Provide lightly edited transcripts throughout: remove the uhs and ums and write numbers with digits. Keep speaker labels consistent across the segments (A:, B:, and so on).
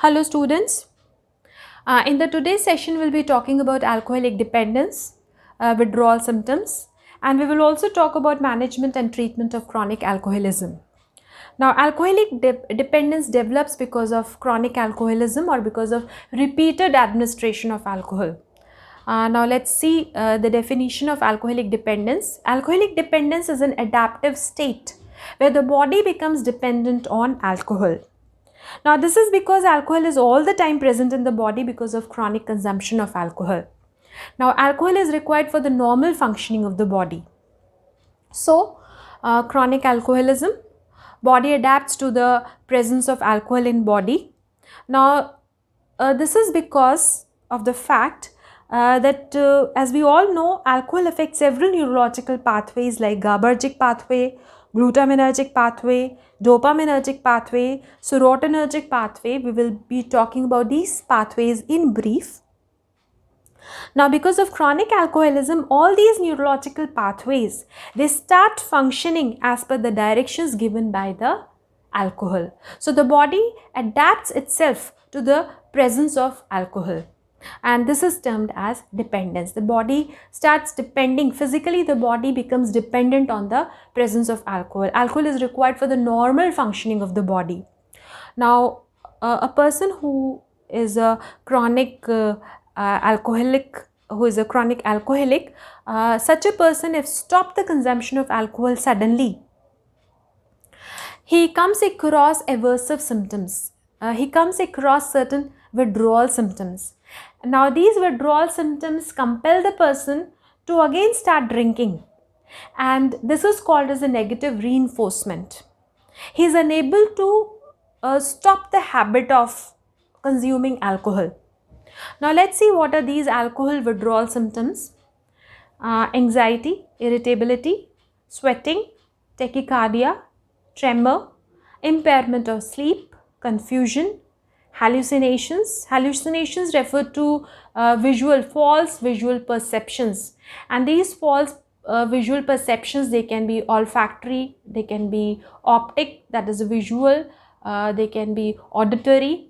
A: Hello students. In the today's session we'll be talking about alcoholic dependence, withdrawal symptoms, and we will also talk about management and treatment of chronic alcoholism. Now alcoholic dependence develops because of chronic alcoholism or because of repeated administration of alcohol. Now let's see the definition of alcoholic dependence. Alcoholic dependence is an adaptive state where the body becomes dependent on alcohol. Now this is because alcohol is all the time present in the body because of chronic consumption of alcohol. Now alcohol is required for the normal functioning of the body. So chronic alcoholism, body adapts to the presence of alcohol in body. Now this is because of the fact that as we all know, alcohol affects several neurological pathways like GABAergic pathway, glutaminergic pathway, dopaminergic pathway, serotonergic pathway. We will be talking about these pathways in brief. Now because of chronic alcoholism, all these neurological pathways, they start functioning as per the directions given by the alcohol. So the body adapts itself to the presence of alcohol. And this is termed as dependence. The body starts depending, physically the body becomes dependent on the presence of alcohol. Alcohol is required for the normal functioning of the body. Now a person who is a chronic alcoholic, such a person, if stop the consumption of alcohol suddenly, he comes across aversive symptoms. He comes across certain withdrawal symptoms. Now these withdrawal symptoms compel the person to again start drinking, and this is called as a negative reinforcement. He is unable to stop the habit of consuming alcohol. Now let's see what are these alcohol withdrawal symptoms. Anxiety, irritability, sweating, tachycardia, tremor, impairment of sleep, confusion, hallucinations. Hallucinations refer to false visual perceptions, and these false visual perceptions, they can be olfactory, they can be optic, that is visual, they can be auditory,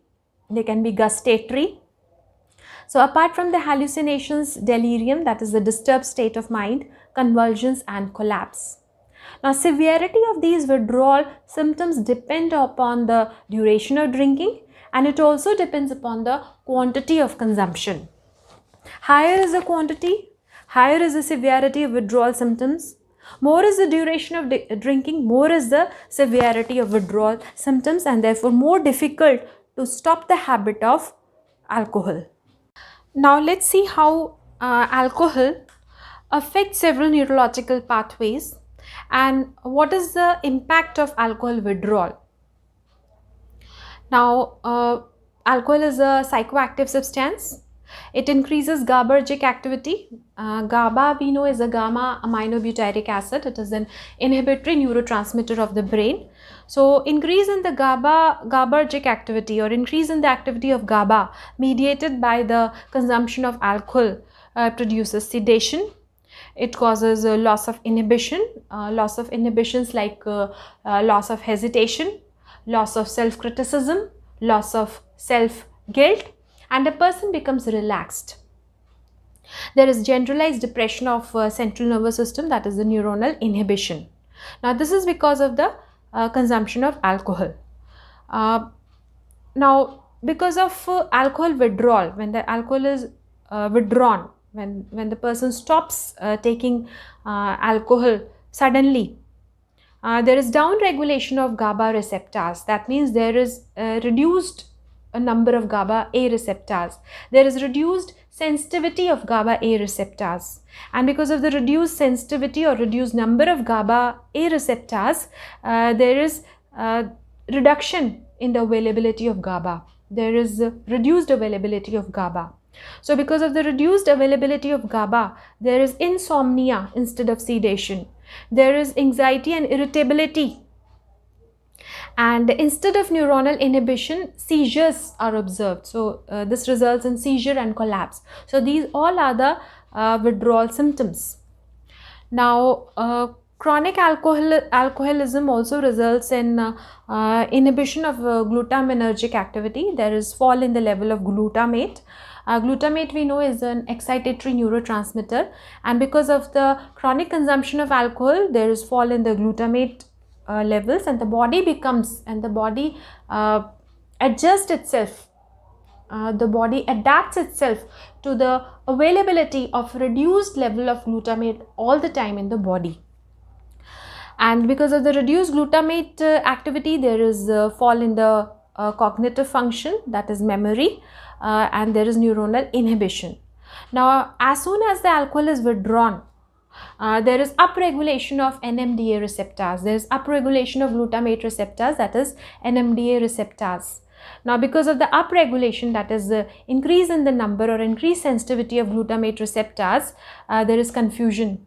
A: they can be gustatory. So apart from the hallucinations, delirium, that is the disturbed state of mind, convulsions and collapse. Now severity of these withdrawal symptoms depend upon the duration of drinking, and it also depends upon the quantity of consumption. Higher is the quantity, higher is the severity of withdrawal symptoms. More is the duration of drinking, more is the severity of withdrawal symptoms, and therefore more difficult to stop the habit of alcohol. Now let's see how alcohol affects several neurological pathways and what is the impact of alcohol withdrawal. Now alcohol is a psychoactive substance. It increases GABAergic activity. GABA, we know, is a gamma aminobutyric acid. It is an inhibitory neurotransmitter of the brain. So increase in the GABAergic activity, or increase in the activity of GABA mediated by the consumption of alcohol produces sedation. It causes a loss of inhibition, loss of inhibitions like loss of hesitation, loss of self-criticism, loss of self-guilt, and a person becomes relaxed. There is generalized depression of central nervous system, that is the neuronal inhibition. Now this is because of the consumption of alcohol. Now because of alcohol withdrawal, when the alcohol is withdrawn, when the person stops taking alcohol suddenly, there is down regulation of GABA receptors. That means there is reduced a number of GABA A receptors. There is reduced sensitivity of GABA A receptors, and because of the reduced sensitivity or reduced number of GABA A receptors, there is reduction in the availability of GABA. There is reduced availability of GABA. So because of the reduced availability of GABA, there is insomnia instead of sedation. There is anxiety and irritability, and instead of neuronal inhibition, seizures are observed. So this results in seizure and collapse. So these all are the withdrawal symptoms. Now Chronic alcoholism also results in inhibition of glutaminergic activity. There is fall in the level of glutamate. Glutamate, we know, is an excitatory neurotransmitter, and because of the chronic consumption of alcohol, there is fall in the glutamate levels, and the body adjusts itself. The body adapts itself to the availability of reduced level of glutamate all the time in the body. And because of the reduced glutamate activity, there is a fall in the cognitive function, that is memory, and there is neuronal inhibition. Now, as soon as the alcohol is withdrawn, there is upregulation of NMDA receptors. There is upregulation of glutamate receptors, that is NMDA receptors. Now, because of the upregulation, that is increase in the number or increased sensitivity of glutamate receptors, there is confusion.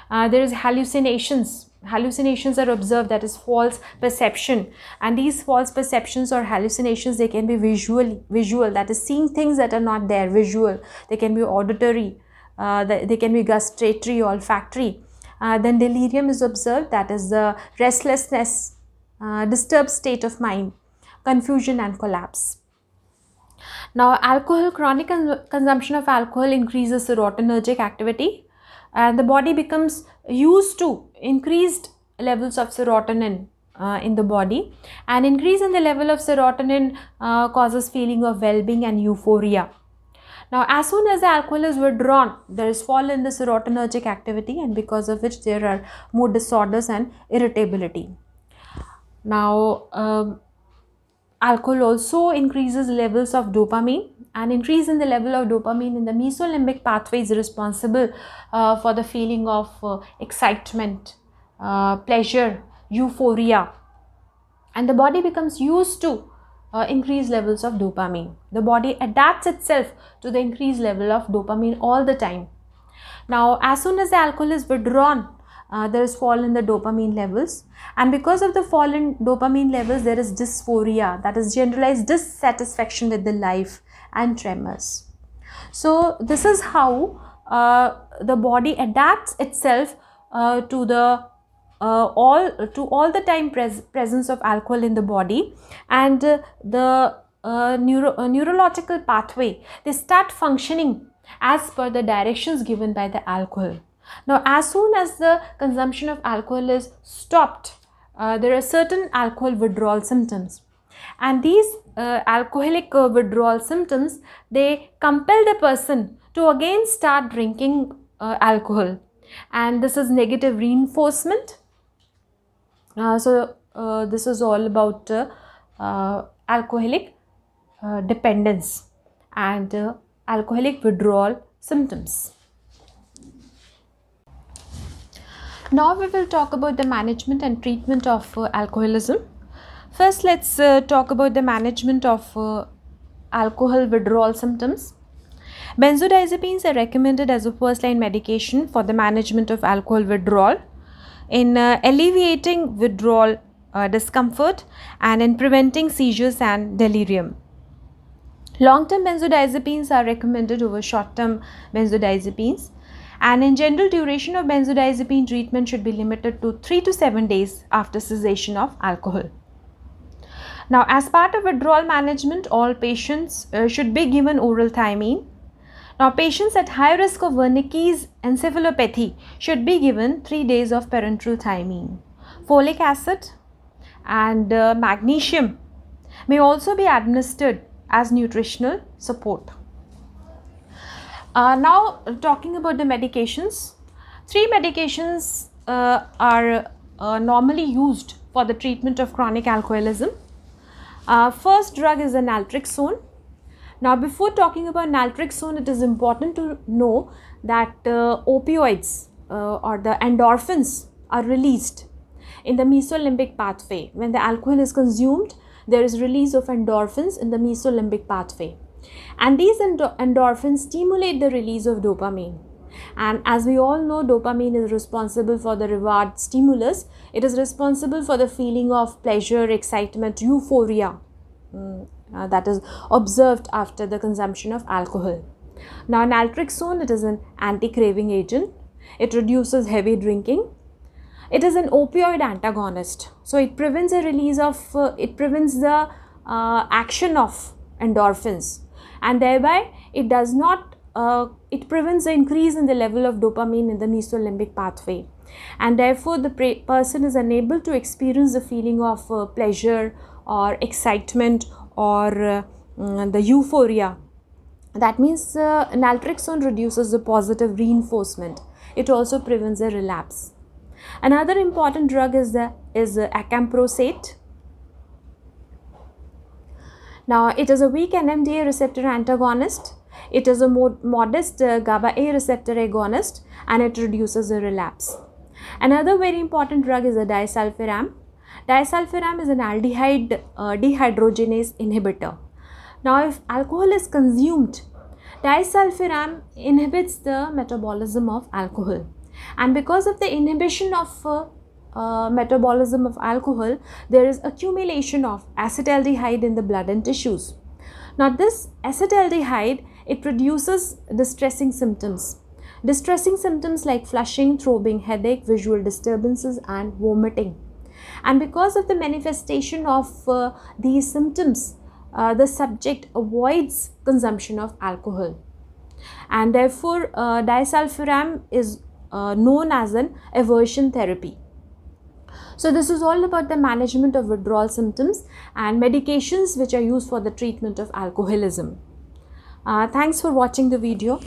A: There is hallucinations. Hallucinations are observed, that is false perception, and these false perceptions or hallucinations, they can be visual, that is seeing things that are not there, visual. They can be auditory, they can be gustatory, olfactory. Then delirium is observed, that is the restlessness, disturbed state of mind, confusion and collapse. Now, chronic consumption of alcohol increases serotonergic activity, and the body becomes used to increased levels of serotonin in the body, and increase in the level of serotonin causes feeling of well-being and euphoria. Now, as soon as the alcohol is withdrawn, there is fall in the serotonergic activity, and because of which there are mood disorders and irritability. Now, alcohol also increases levels of dopamine, and increase in the level of dopamine in the mesolimbic pathway is responsible for the feeling of excitement, pleasure, euphoria, and the body becomes used to increased levels of dopamine. The body adapts itself to the increased level of dopamine all the time. Now, as soon as the alcohol is withdrawn, there is fall in the dopamine levels, and because of the fall in dopamine levels, there is dysphoria, that is generalized dissatisfaction with the life, and tremors. So this is how the body adapts itself to all the time presence of alcohol in the body, and the neurological pathway, they start functioning as per the directions given by the alcohol. Now, as soon as the consumption of alcohol is stopped, there are certain alcohol withdrawal symptoms, and these alcoholic withdrawal symptoms, they compel the person to again start drinking alcohol, and this is negative reinforcement. This is all about alcoholic dependence and alcoholic withdrawal symptoms. Now we will talk about the management and treatment of alcoholism. First, let's talk about the management of alcohol withdrawal symptoms. Benzodiazepines are recommended as a first-line medication for the management of alcohol withdrawal, in alleviating withdrawal discomfort, and in preventing seizures and delirium. Long-term benzodiazepines are recommended over short-term benzodiazepines, and in general, duration of benzodiazepine treatment should be limited to 3 to 7 days after cessation of alcohol. Now, as part of withdrawal management, all patients should be given oral thiamine. Now, patients at high risk of Wernicke's encephalopathy should be given 3 days of parenteral thiamine. Folic acid and magnesium may also be administered as nutritional support. Now, talking about the medications, 3 medications are normally used for the treatment of chronic alcoholism. First drug is the Naltrexone. Now, before talking about Naltrexone, it is important to know that opioids or the endorphins are released in the mesolimbic pathway. When the alcohol is consumed, there is release of endorphins in the mesolimbic pathway. And these endorphins stimulate the release of dopamine. And as we all know, dopamine is responsible for the reward stimulus. It is responsible for the feeling of pleasure, excitement, euphoria that is observed after the consumption of alcohol. Now, Naltrexone, it is an anti-craving agent. It reduces heavy drinking. It is an opioid antagonist, so it prevents a release of, it prevents the action of endorphins, and thereby it does not, it prevents the increase in the level of dopamine in the mesolimbic pathway, and therefore the person is unable to experience the feeling of pleasure or excitement or the euphoria. That means naltrexone reduces the positive reinforcement. It also prevents a relapse. Another important drug is acamprosate. Now, it is a weak NMDA receptor antagonist. It is a modest GABA A receptor agonist, and it reduces the relapse. Another very important drug is a disulfiram. Disulfiram is an aldehyde dehydrogenase inhibitor. Now, if alcohol is consumed, disulfiram inhibits the metabolism of alcohol, and because of the inhibition of metabolism of alcohol, there is accumulation of acetaldehyde in the blood and tissues. Now, this acetaldehyde, it produces distressing symptoms. Distressing symptoms like flushing, throbbing, headache, visual disturbances, and vomiting. And because of the manifestation of these symptoms, the subject avoids consumption of alcohol, and therefore disulfiram is known as an aversion therapy. So this is all about the management of withdrawal symptoms and medications which are used for the treatment of alcoholism. Thanks for watching the video.